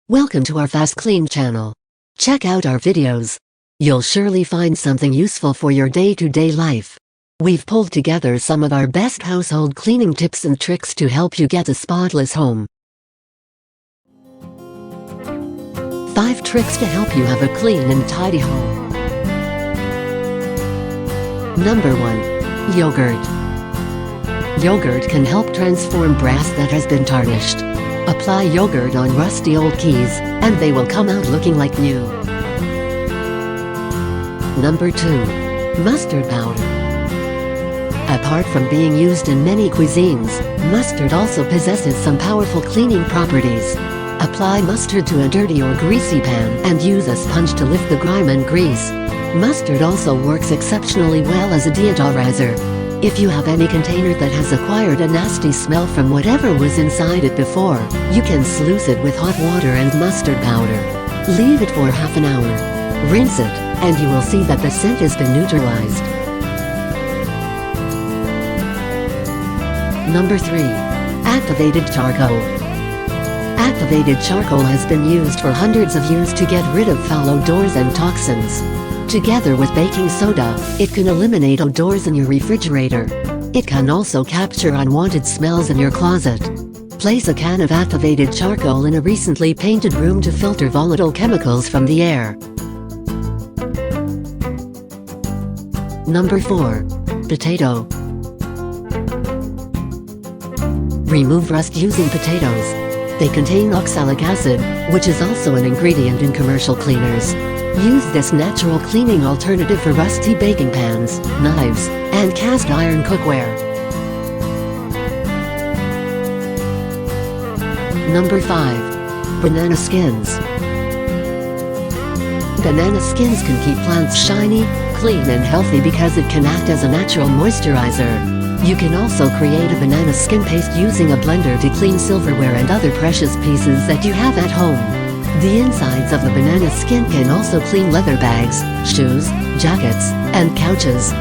Welcome to our FastKlean channel. Check out our videos. You'll surely find something useful for your day-to-day life. We've pulled together some of our best household cleaning tips and tricks to help you get a spotless home. 5 tricks to help you have a clean and tidy home. Number 1. Yogurt. Yogurt can help transform brass that has been tarnished. Apply yogurt on rusty old keys, and they will come out looking like new. Number 2. Mustard powder. Apart from being used in many cuisines, mustard also possesses some powerful cleaning properties. Apply mustard to a dirty or greasy pan and use a sponge to lift the grime and grease. Mustard also works exceptionally well as a deodorizer. If you have any container that has acquired a nasty smell from whatever was inside it before, you can sluice it with hot water and mustard powder. Leave it for half an hour. Rinse it, and you will see that the scent has been neutralized. Number 3. Activated charcoal. Activated charcoal has been used for hundreds of years to get rid of foul odors and toxins. Together with baking soda, it can eliminate odors in your refrigerator. It can also capture unwanted smells in your closet. Place a can of activated charcoal in a recently painted room to filter volatile chemicals from the air. Number 4. Potato. Remove rust using potatoes. They contain oxalic acid, which is also an ingredient in commercial cleaners. Use this natural cleaning alternative for rusty baking pans, knives, and cast iron cookware. Number 5. Banana skins. Banana skins can keep plants shiny, clean and healthy because it can act as a natural moisturizer. You can also create a banana skin paste using a blender to clean silverware and other precious pieces that you have at home. The insides of the banana skin can also clean leather bags, shoes, jackets, and couches.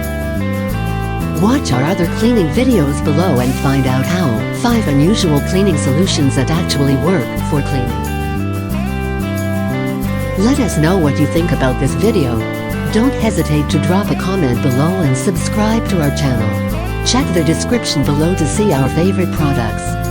Watch our other cleaning videos below and find out how 5 unusual cleaning solutions that actually work for cleaning. Let us know what you think about this video. Don't hesitate to drop a comment below and subscribe to our channel. Check the description below to see our favorite products.